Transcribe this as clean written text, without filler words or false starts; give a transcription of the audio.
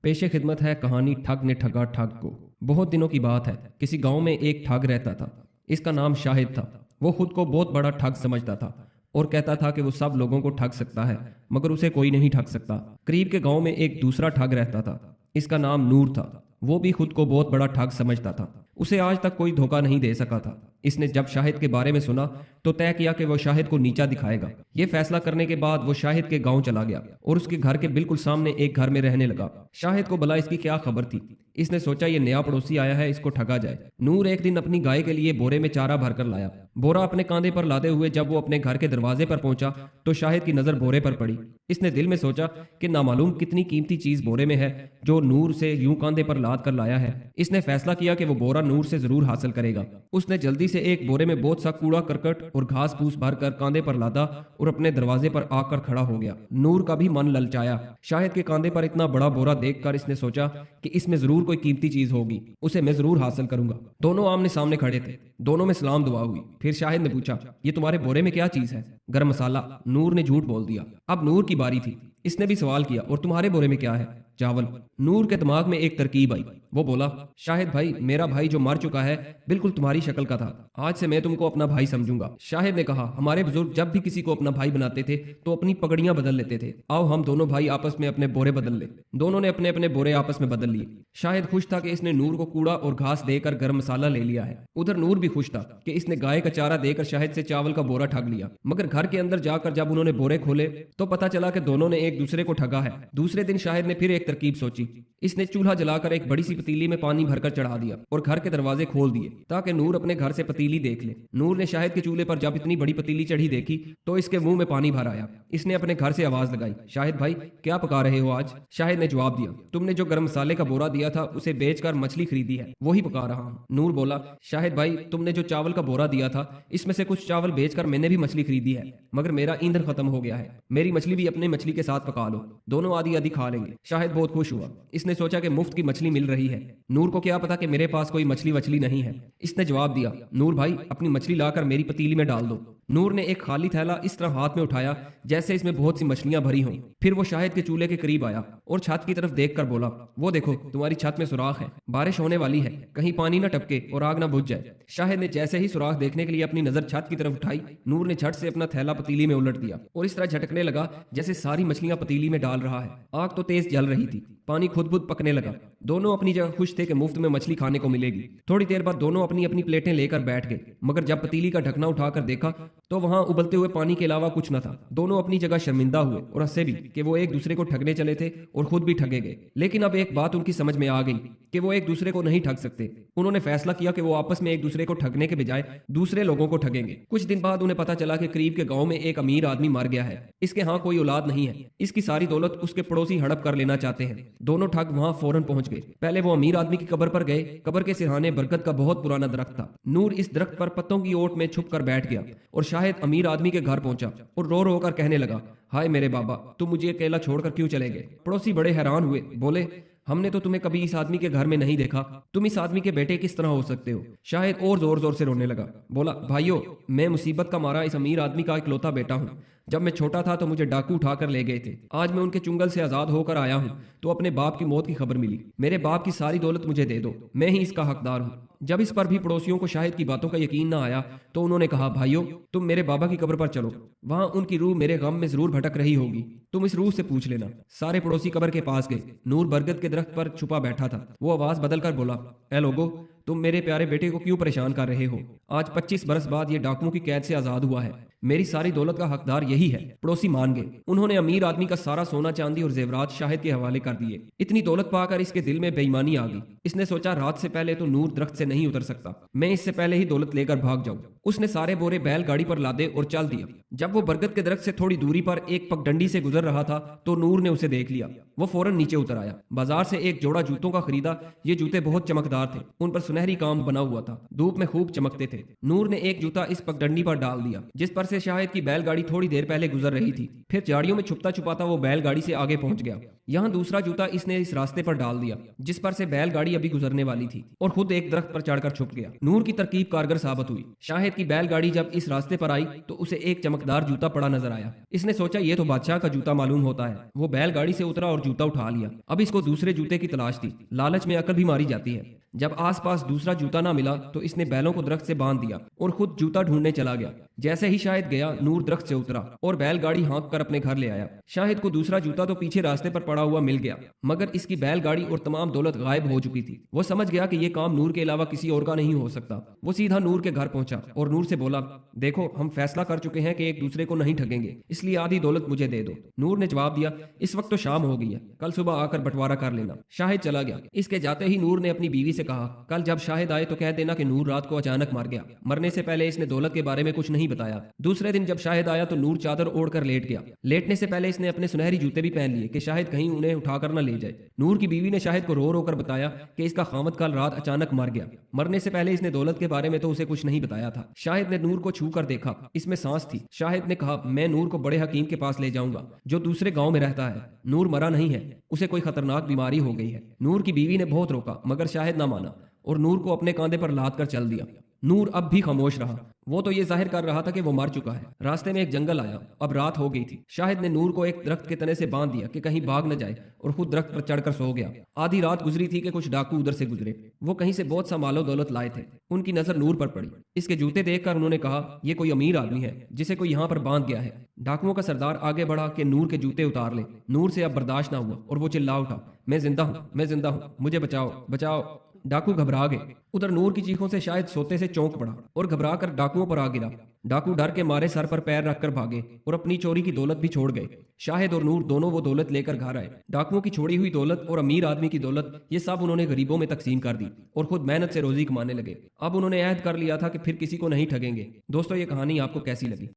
पेशे खिदमत है कहानी ठग ने ठगा ठग को। बहुत दिनों की बात है, किसी गांव में एक ठग रहता था। इसका नाम शाहिद था। वो खुद को बहुत बड़ा ठग समझता था और कहता था कि वो सब लोगों को ठग सकता है, मगर उसे कोई नहीं ठग सकता। करीब के गांव में एक दूसरा ठग रहता था। इसका नाम नूर था। वो भी खुद को बहुत बड़ा ठग समझता था। उसे आज तक कोई धोखा नहीं दे सका था। इसने जब शाहिद के बारे में सुना तो तय किया कि वो शाहिद को नीचा दिखाएगा। ये फैसला करने के बाद वो शाहिद के गांव चला गया और उसके घर के बिल्कुल सामने एक घर में रहने लगा। शाहिद को भला इसकी क्या खबर थी। इसने सोचा ये नया पड़ोसी आया है, इसको ठगा जाए। नूर एक दिन अपनी गाय के लिए बोरे में चारा भरकर लाया। बोरा अपने कांधे पर लादे हुए जब वो अपने घर के दरवाजे पर पहुंचा तो शाहिद की नजर बोरे पर पड़ी। इसने दिल में सोचा कि नामालूम कितनी कीमती चीज बोरे में है जो नूर से यूं कांधे पर लाद कर लाया है। इसने फैसला किया कि वो बोरा नूर से जरूर हासिल करेगा। उसने जल्दी से एक बोरे में बहुत सा कूड़ा करकट और घास फूस भरकर कांधे पर लादा और अपने दरवाजे पर आकर खड़ा हो गया। नूर का भी मन ललचाया। शाहिद के कांधे पर इतना बड़ा बोरा देखकर इसने सोचा कि इसमें जरूर कोई कीमती चीज होगी, उसे मैं जरूर हासिल करूंगा। दोनों आमने सामने खड़े थे। दोनों में सलाम दुआ हुई। फिर शाहिद ने पूछा, ये तुम्हारे बोरे में क्या चीज है? गरम मसाला। नूर ने झूठ बोल दिया। अब नूर की बारी थी। इसने भी सवाल किया, और तुम्हारे बोरे में क्या है? चावल। नूर के दिमाग में एक तरकीब आई। वो बोला, शाहिद भाई, मेरा भाई जो मर चुका है बिल्कुल तुम्हारी शक्ल का था। आज से मैं तुमको अपना भाई समझूंगा। शाहिद ने कहा, हमारे बुजुर्ग जब भी किसी को अपना भाई बनाते थे तो अपनी पगड़ियां बदल लेते थे। आओ हम दोनों भाई आपस में अपने बोरे बदल ले। दोनों ने अपने अपने बोरे आपस में बदल लिए। शाहिद खुश था कि इसने नूर को कूड़ा और घास देकर गर्म मसाला ले लिया है। उधर नूर भी खुश था कि इसने गाय का चारा देकर शाहिद से चावल का बोरा ठग लिया। मगर घर के अंदर जाकर जब उन्होंने बोरे खोले तो पता चला कि दोनों ने एक दूसरे को ठगा है। दूसरे दिन शाहिद ने फिर एक तरकीब सोची। इसने चूल्हा जलाकर एक बड़ी सी पतीली में पानी भरकर चढ़ा दिया और घर के दरवाजे खोल दिए ताकि नूर अपने घर से पतीली देख ले। नूर ने शाहिद के चूल्हे पर जब इतनी बड़ी पतीली चढ़ी देखी तो इसके मुंह में पानी भर आया। इसने अपने घर से आवाज लगाई, शाहिद भाई, क्या पका रहे हो आज? शाहिद ने जवाब दिया, तुमने जो गर्म मसाले का बोरा दिया था उसे बेचकर मछली खरीदी है, वही पका रहा हूँ। नूर बोला, शाहिद भाई, तुमने जो चावल का बोरा दिया था इसमें से कुछ चावल बेचकर मैंने भी मछली खरीदी है, मगर मेरा ईंधन खत्म हो गया है। मेरी मछली भी अपने मछली के साथ पका लो, दोनों आधी आधी खा लेंगे। शाहिद बहुत खुश हुआ। इसने सोचा कि मुफ्त की मछली मिल रही है। नूर को क्या पता कि मेरे पास कोई मछली वछली नहीं है। इसने जवाब दिया, नूर भाई, अपनी मछली लाकर मेरी पतीली में डाल दो। नूर ने एक खाली थैला इस तरह हाथ में उठाया जैसे इसमें बहुत सी मछलियां भरी हों। फिर वो शाहिद के चूल्हे के करीब आया और छत की तरफ देखकर बोला, वो देखो, तुम्हारी छत में सुराख है, बारिश होने वाली है, कहीं पानी न टपके और आग न बुझ जाए। शाहिद ने जैसे ही सुराख देखने के लिए अपनी नजर छत की तरफ उठाई, नूर ने झट से अपना थैला पतीली में उलट दिया और इस तरह झटकने लगा जैसे सारी मछलियां पतीली में डाल रहा है। आग तो तेज जल रही थी, पानी खुद बुद पकने लगा। दोनों अपनी जगह खुश थे कि मुफ्त में मछली खाने को मिलेगी। थोड़ी देर बाद दोनों अपनी अपनी प्लेटें लेकर बैठ गए, मगर जब पतीली का ढकना उठाकर देखा तो वहां उबलते हुए पानी के अलावा कुछ न था। दोनों अपनी जगह शर्मिंदा हुए और हंसे भी कि वो एक दूसरे को ठगने चले थे और खुद भी ठगे गए। लेकिन अब एक बात उनकी समझ में आ गई कि वो एक दूसरे को नहीं ठग सकते। उन्होंने फैसला किया कि वो आपस में एक दूसरे को ठगने के बजाय दूसरे लोगों को ठगेंगे। कुछ दिन बाद उन्हें पता चला कि करीब के गांव में एक अमीर आदमी मर गया है। इसके यहाँ कोई औलाद नहीं है। इसकी सारी दौलत उसके पड़ोसी हड़प कर लेना चाहते हैं। दोनों ठग वहां फौरन पहुंच गए। पहले वो अमीर आदमी की कब्र पर गए। कब्र के सिरहाने बरगद का बहुत पुराना दरख्त था। नूर इस दरख्त पर पत्तों की ओट में छुप कर बैठ गया और शाहिद अमीर आदमी के घर पहुंचा और रो रो कर कहने लगा, हाय मेरे बाबा, तुम मुझे अकेला छोड़कर क्यों चले गए? पड़ोसी बड़े हैरान हुए। बोले, हमने तो तुम्हें कभी इस आदमी के घर में नहीं देखा। तुम इस आदमी के बेटे किस तरह हो सकते हो? शाहिद और जोर जोर से रोने लगा। बोला, भाइयों, मैं मुसीबत का मारा इस अमीर आदमी का इकलौता बेटा हूँ। जब मैं छोटा था तो मुझे डाकू उठाकर ले गए थे। आज मैं उनके चुंगल से आजाद होकर आया हूँ तो अपने बाप की मौत की खबर मिली। मेरे बाप की सारी दौलत मुझे दे दो, मैं ही इसका हकदार हूँ। जब इस पर भी पड़ोसियों को शाहिद की बातों का यकीन न आया तो उन्होंने कहा, भाइयों, तुम मेरे बाबा की कब्र पर चलो, वहां उनकी रूह मेरे गम में जरूर भटक रही होगी, तुम इस रूह से पूछ लेना। सारे पड़ोसी कब्र के पास गए। नूर बरगद के दरख्त पर छुपा बैठा था। वो आवाज बदलकर बोला, ए लोगो, तुम मेरे प्यारे बेटे को क्यों परेशान कर रहे हो? आज 25 बरस बाद ये डाकुओं की कैद से आजाद हुआ है। मेरी सारी दौलत का हकदार यही है। पड़ोसी मान गए। उन्होंने अमीर आदमी का सारा सोना चांदी और जेवरात शाहिद के हवाले कर दिए। इतनी दौलत पाकर इसके दिल में बेईमानी आ गई। इसने सोचा, रात से पहले तो नूर दरख्त से नहीं उतर सकता, मैं इससे पहले ही दौलत लेकर भाग जाऊं। उसने सारे बोरे बैल गाड़ी पर लादे और चल दिया। जब वो बरगद के दरख्त से थोड़ी दूरी पर एक पगडंडी से गुजर रहा था तो नूर ने उसे देख लिया। वो फौरन नीचे उतर आया। बाजार से एक जोड़ा जूतों का खरीदा। ये जूते बहुत चमकदार थे, उन पर सुनहरी काम बना हुआ था, धूप में खूब चमकते थे। नूर ने एक जूता इस पगडंडी पर डाल दिया जिस पर से शाहिद की बैलगाड़ी थोड़ी देर पहले गुजर रही थी। फिर झाड़ियों में छुपता छुपाता वो बैलगाड़ी से आगे पहुंच गया। यहाँ दूसरा जूता इसने इस रास्ते पर डाल दिया जिस पर से बैलगाड़ी अभी गुजरने वाली थी और खुद एक दरख्त पर चढ़कर छुप गया। नूर की तरकीब कारगर साबित हुई। शाहिद की बैलगाड़ी जब इस रास्ते पर आई तो उसे एक चमकदार जूता पड़ा नजर आया। इसने सोचा ये तो बादशाह का जूता मालूम होता है। वो बैलगाड़ी से उतरा और जूता उठा लिया। अब इसको दूसरे जूते की तलाश थी। लालच में अकल भी मारी जाती है। जब आसपास दूसरा जूता ना मिला तो इसने बैलों को दरख्त से बांध दिया और खुद जूता ढूंढने चला गया। जैसे ही शाहिद गया, नूर दरख्त से उतरा और बैलगाड़ी हाँक कर अपने घर ले आया। शाहिद को दूसरा जूता तो पीछे रास्ते पर पड़ा हुआ मिल गया, मगर इसकी बैलगाड़ी और तमाम दौलत गायब हो चुकी थी। वो समझ गया कि यह काम नूर के अलावा किसी और का नहीं हो सकता। वो सीधा नूर के घर पहुंचा और नूर से बोला, देखो हम फैसला कर चुके हैं कि एक दूसरे को नहीं ठगेंगे, इसलिए आधी दौलत मुझे दे दो। नूर ने जवाब दिया, इस वक्त तो शाम हो गई है, कल सुबह आकर बंटवारा कर लेना। शाहिद चला गया। इसके जाते ही नूर ने अपनी बीवी से कहा, कल जब शाहिद आए तो कह देना कि नूर रात को अचानक मर गया। मरने से पहले इसने दौलत के बारे में कुछ नहीं बताया। दूसरे दिन जब शाहिद आया तो नूर चादर ओढ़कर लेट गया। लेटने से पहले इसने अपने सुनहरी जूते भी पहन लिए कि शाहिद कहीं उन्हें उठाकर न ले जाए। नूर की बीवी ने शाहिद को रो रो कर बताया कि इसका खामद कल रात अचानक मर गया। मरने से पहले इसने दौलत के बारे में तो उसे कुछ नहीं बताया था। शाहिद ने नूर को छू कर देखा, इसमें सांस थी। शाहिद ने कहा, मैं नूर को बड़े हकीम के पास ले जाऊंगा जो दूसरे गांव में रहता है। नूर मरा नहीं है, उसे कोई खतरनाक बीमारी हो गई है। नूर की बीवी ने बहुत रोका मगर शाहिद ना माना और नूर को अपने कांधे पर लाद कर चल दिया। नूर अब भी खामोश रहा। वो तो ये जाहिर कर रहा था कि वो मर चुका है। रास्ते में एक जंगल आया। अब रात हो गई थी। शाहिद ने नूर को एक दरख्त के तने से बांध दिया कि कहीं भाग न जाए और खुद दरख्त पर चढ़कर सो गया। आधी रात गुजरी थी कि कुछ डाकू उधर से गुजरे। वो कहीं से बहुत सा मालो दौलत लाए थे। उनकी नजर नूर पर पड़ी। इसके जूते देखकर उन्होंने कहा, यह कोई अमीर आदमी है जिसे कोई यहाँ पर बांध गया है। डाकुओं का सरदार आगे बढ़ा कि नूर के जूते उतार ले। नूर से अब बर्दाश्त ना हुआ और वो चिल्ला उठा, मैं जिंदा हूँ, मैं जिंदा हूँ, मुझे बचाओ, बचाओ। डाकू घबरा गए। उधर नूर की चीखों से शायद सोते से चौंक पड़ा और घबरा कर डाकुओं पर आ गिरा। डाकू डर के मारे सर पर पैर रखकर भागे और अपनी चोरी की दौलत भी छोड़ गए। शाहिद और नूर दोनों वो दौलत लेकर घर आए। डाकुओं की छोड़ी हुई दौलत और अमीर आदमी की दौलत ये सब उन्होंने गरीबों में तकसीम कर दी और खुद मेहनत से रोजी कमाने लगे। अब उन्होंने अहद कर लिया था कि फिर किसी को नहीं ठगेंगे। दोस्तों, ये कहानी आपको कैसी लगी?